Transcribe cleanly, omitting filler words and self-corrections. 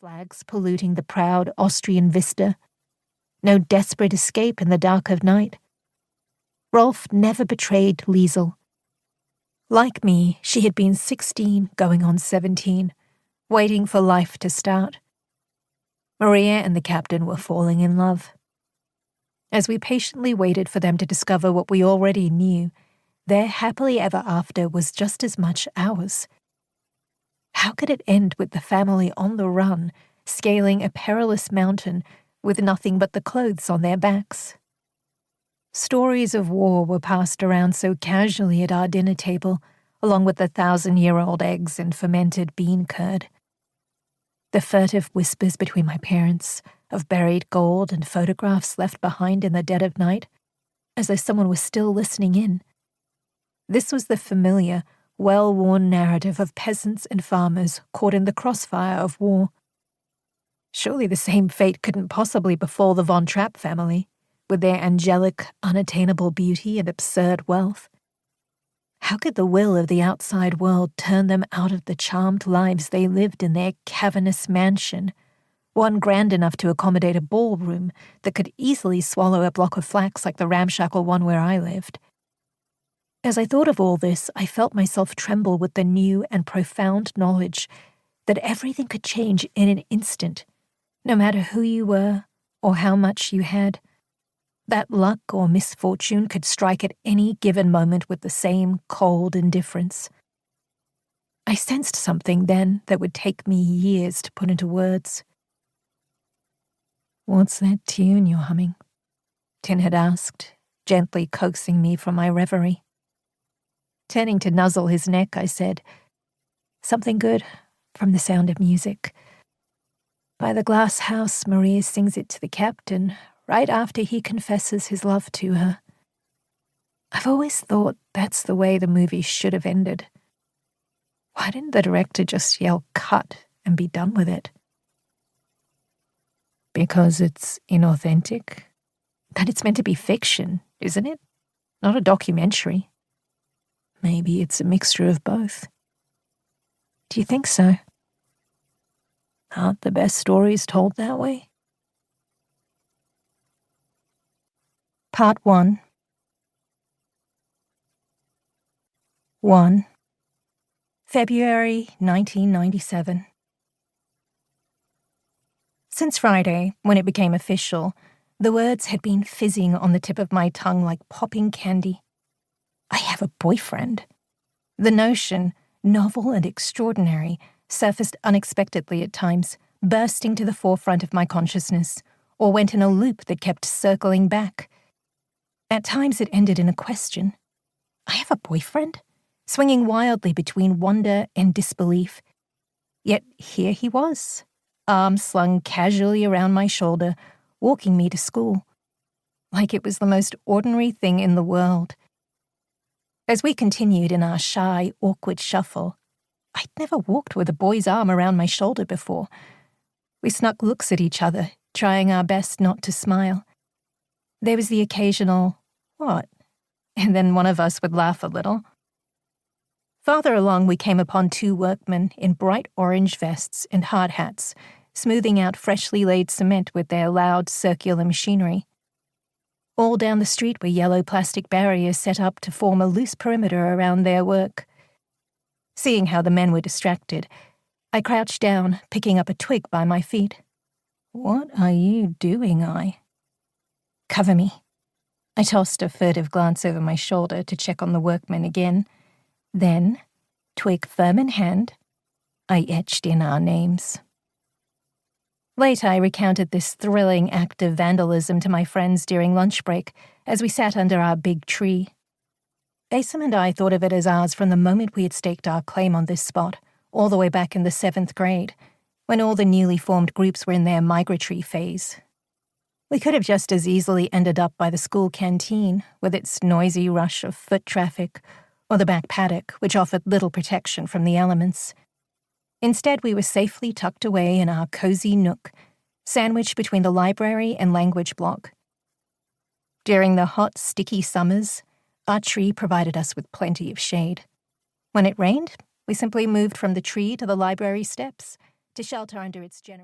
flags polluting the proud Austrian vista. No desperate escape in the dark of night. Rolf never betrayed Liesel. Like me, she had been 16 going on 17, waiting for life to start. Maria and the captain were falling in love. As we patiently waited for them to discover what we already knew, their happily ever after was just as much ours. How could it end with the family on the run, scaling a perilous mountain with nothing but the clothes on their backs? Stories of war were passed around so casually at our dinner table, along with the 1,000-year-old eggs and fermented bean curd. The furtive whispers between my parents of buried gold and photographs left behind in the dead of night, as though someone was still listening in. This was the familiar, well-worn narrative of peasants and farmers caught in the crossfire of war. Surely the same fate couldn't possibly befall the Von Trapp family, with their angelic, unattainable beauty and absurd wealth. How could the will of the outside world turn them out of the charmed lives they lived in their cavernous mansion, one grand enough to accommodate a ballroom that could easily swallow a block of flats like the ramshackle one where I lived? As I thought of all this, I felt myself tremble with the new and profound knowledge that everything could change in an instant, no matter who you were or how much you had. That luck or misfortune could strike at any given moment with the same cold indifference. I sensed something then that would take me years to put into words. "What's that tune you're humming?" Tin had asked, gently coaxing me from my reverie. Turning to nuzzle his neck, I said, "Something good from The Sound of Music. By the glass house, Maria sings it to the captain right after he confesses his love to her. I've always thought that's the way the movie should have ended. Why didn't the director just yell cut and be done with it?" "Because it's inauthentic? But it's meant to be fiction, isn't it? Not a documentary." "Maybe it's a mixture of both." "Do you think so? Aren't the best stories told that way?" Part 1. 1. February 1997. Since Friday, when it became official, the words had been fizzing on the tip of my tongue like popping candy. I have a boyfriend. The notion, novel and extraordinary, surfaced unexpectedly at times, bursting to the forefront of my consciousness, or went in a loop that kept circling back. At times it ended in a question. I have a boyfriend? Swinging wildly between wonder and disbelief. Yet here he was, arm slung casually around my shoulder, walking me to school. Like it was the most ordinary thing in the world. As we continued in our shy, awkward shuffle, I'd never walked with a boy's arm around my shoulder before. We snuck looks at each other, trying our best not to smile. There was the occasional, "What?" and then one of us would laugh a little. Farther along, we came upon two workmen in bright orange vests and hard hats, smoothing out freshly laid cement with their loud, circular machinery. All down the street were yellow plastic barriers set up to form a loose perimeter around their work. Seeing how the men were distracted, I crouched down, picking up a twig by my feet. "What are you doing, "Cover me." I tossed a furtive glance over my shoulder to check on the workmen again. Then, twig firm in hand, I etched in our names. Later, I recounted this thrilling act of vandalism to my friends during lunch break as we sat under our big tree. Asim and I thought of it as ours from the moment we had staked our claim on this spot, all the way back in the 7th grade, when all the newly formed groups were in their migratory phase. We could have just as easily ended up by the school canteen, with its noisy rush of foot traffic, or the back paddock, which offered little protection from the elements. Instead, we were safely tucked away in our cozy nook, sandwiched between the library and language block. During the hot, sticky summers, our tree provided us with plenty of shade. When it rained, we simply moved from the tree to the library steps, to shelter under its generous